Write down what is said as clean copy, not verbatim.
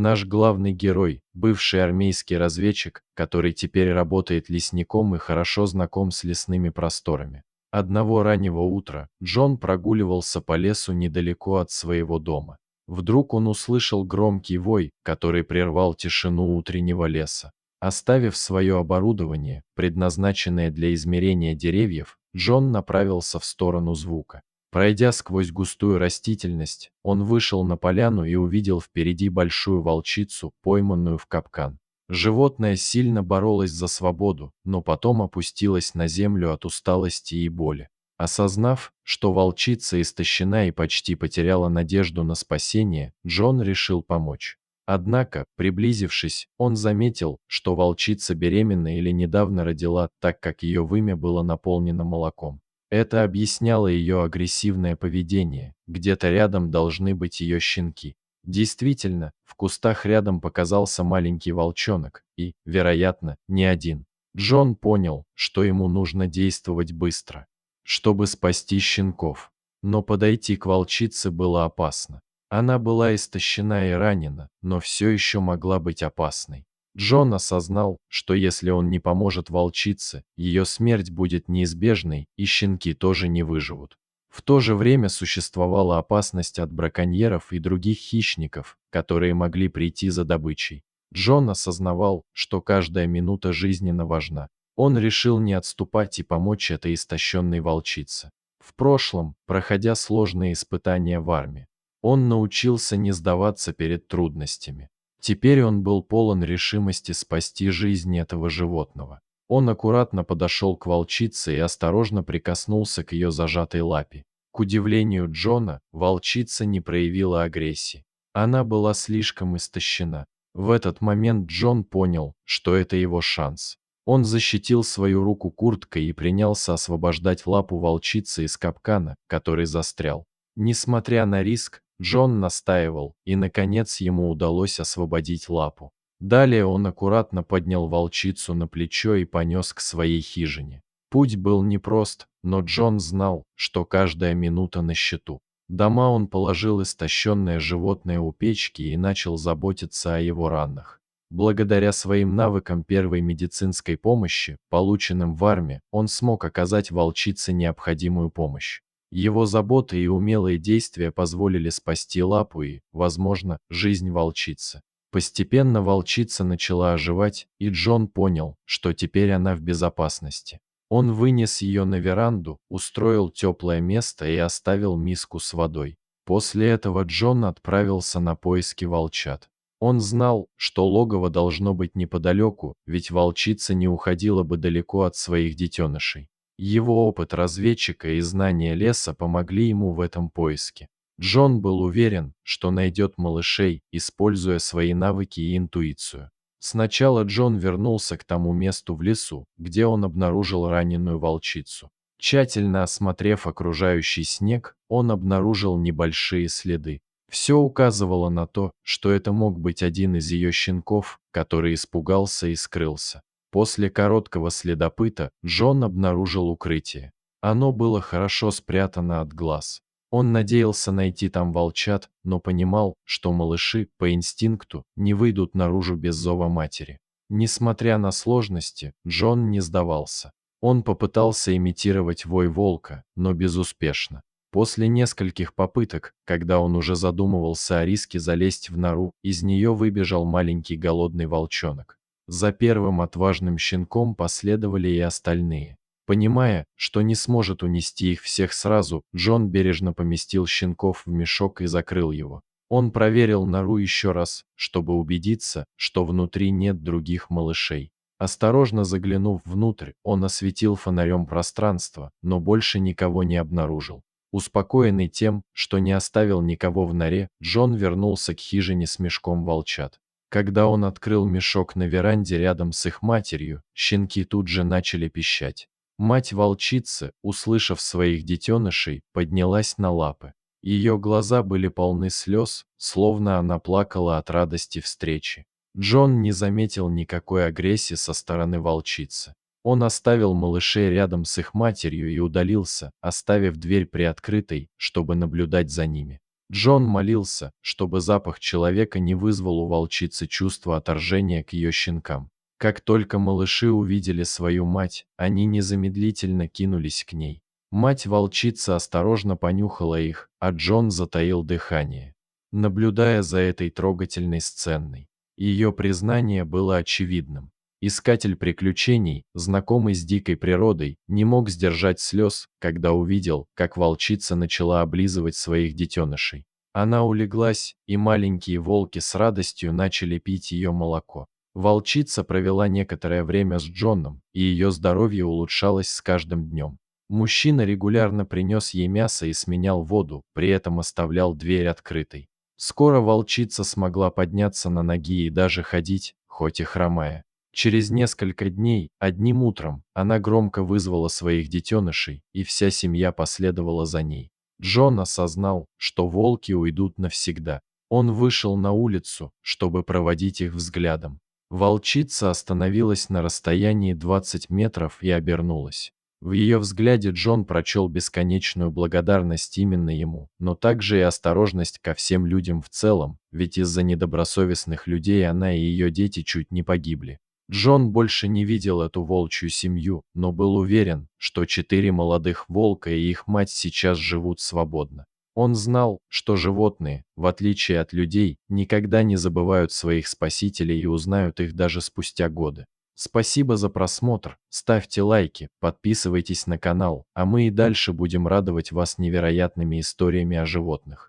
Наш главный герой, бывший армейский разведчик, который теперь работает лесником и хорошо знаком с лесными просторами. Одного раннего утра Джон прогуливался по лесу недалеко от своего дома. Вдруг он услышал громкий вой, который прервал тишину утреннего леса. Оставив свое оборудование, предназначенное для измерения деревьев, Джон направился в сторону звука. Пройдя сквозь густую растительность, он вышел на поляну и увидел впереди большую волчицу, пойманную в капкан. Животное сильно боролось за свободу, но потом опустилось на землю от усталости и боли. Осознав, что волчица истощена и почти потеряла надежду на спасение, Джон решил помочь. Однако, приблизившись, он заметил, что волчица беременна или недавно родила, так как ее вымя было наполнено молоком. Это объясняло ее агрессивное поведение, где-то рядом должны быть ее щенки. Действительно, в кустах рядом показался маленький волчонок, и, вероятно, не один. Джон понял, что ему нужно действовать быстро, чтобы спасти щенков. Но подойти к волчице было опасно. Она была истощена и ранена, но все еще могла быть опасной. Джон осознал, что если он не поможет волчице, ее смерть будет неизбежной, и щенки тоже не выживут. В то же время существовала опасность от браконьеров и других хищников, которые могли прийти за добычей. Джон осознавал, что каждая минута жизненно важна. Он решил не отступать и помочь этой истощенной волчице. В прошлом, проходя сложные испытания в армии, он научился не сдаваться перед трудностями. Теперь он был полон решимости спасти жизнь этого животного. Он аккуратно подошел к волчице и осторожно прикоснулся к ее зажатой лапе. К удивлению Джона, волчица не проявила агрессии. Она была слишком истощена. В этот момент Джон понял, что это его шанс. Он защитил свою руку курткой и принялся освобождать лапу волчицы из капкана, который застрял. Несмотря на риск, Джон настаивал, и, наконец, ему удалось освободить лапу. Далее он аккуратно поднял волчицу на плечо и понес к своей хижине. Путь был непрост, но Джон знал, что каждая минута на счету. Дома он положил истощенное животное у печки и начал заботиться о его ранах. Благодаря своим навыкам первой медицинской помощи, полученным в армии, он смог оказать волчице необходимую помощь. Его забота и умелые действия позволили спасти лапу и, возможно, жизнь волчицы. Постепенно волчица начала оживать, и Джон понял, что теперь она в безопасности. Он вынес ее на веранду, устроил теплое место и оставил миску с водой. После этого Джон отправился на поиски волчат. Он знал, что логово должно быть неподалеку, ведь волчица не уходила бы далеко от своих детенышей. Его опыт разведчика и знания леса помогли ему в этом поиске. Джон был уверен, что найдет малышей, используя свои навыки и интуицию. Сначала Джон вернулся к тому месту в лесу, где он обнаружил раненую волчицу. Тщательно осмотрев окружающий снег, он обнаружил небольшие следы. Все указывало на то, что это мог быть один из ее щенков, который испугался и скрылся. После короткого следопыта Джон обнаружил укрытие. Оно было хорошо спрятано от глаз. Он надеялся найти там волчат, но понимал, что малыши, по инстинкту, не выйдут наружу без зова матери. Несмотря на сложности, Джон не сдавался. Он попытался имитировать вой волка, но безуспешно. После нескольких попыток, когда он уже задумывался о риске залезть в нору, из нее выбежал маленький голодный волчонок. За первым отважным щенком последовали и остальные. Понимая, что не сможет унести их всех сразу, Джон бережно поместил щенков в мешок и закрыл его. Он проверил нору еще раз, чтобы убедиться, что внутри нет других малышей. Осторожно заглянув внутрь, он осветил фонарем пространство, но больше никого не обнаружил. Успокоенный тем, что не оставил никого в норе, Джон вернулся к хижине с мешком волчат. Когда он открыл мешок на веранде рядом с их матерью, щенки тут же начали пищать. Мать волчицы, услышав своих детенышей, поднялась на лапы. Ее глаза были полны слез, словно она плакала от радости встречи. Джон не заметил никакой агрессии со стороны волчицы. Он оставил малышей рядом с их матерью и удалился, оставив дверь приоткрытой, чтобы наблюдать за ними. Джон молился, чтобы запах человека не вызвал у волчицы чувство отторжения к ее щенкам. Как только малыши увидели свою мать, они незамедлительно кинулись к ней. Мать-волчица осторожно понюхала их, а Джон затаил дыхание, наблюдая за этой трогательной сценой. Ее признание было очевидным. Искатель приключений, знакомый с дикой природой, не мог сдержать слез, когда увидел, как волчица начала облизывать своих детенышей. Она улеглась, и маленькие волки с радостью начали пить ее молоко. Волчица провела некоторое время с Джоном, и ее здоровье улучшалось с каждым днем. Мужчина регулярно принес ей мясо и сменял воду, при этом оставлял дверь открытой. Скоро волчица смогла подняться на ноги и даже ходить, хоть и хромая. Через несколько дней, одним утром, она громко вызвала своих детенышей, и вся семья последовала за ней. Джон осознал, что волки уйдут навсегда. Он вышел на улицу, чтобы проводить их взглядом. Волчица остановилась на расстоянии 20 метров и обернулась. В ее взгляде Джон прочел бесконечную благодарность именно ему, но также и осторожность ко всем людям в целом, ведь из-за недобросовестных людей она и ее дети чуть не погибли. Джон больше не видел эту волчью семью, но был уверен, что 4 молодых волка и их мать сейчас живут свободно. Он знал, что животные, в отличие от людей, никогда не забывают своих спасителей и узнают их даже спустя годы. Спасибо за просмотр, ставьте лайки, подписывайтесь на канал, а мы и дальше будем радовать вас невероятными историями о животных.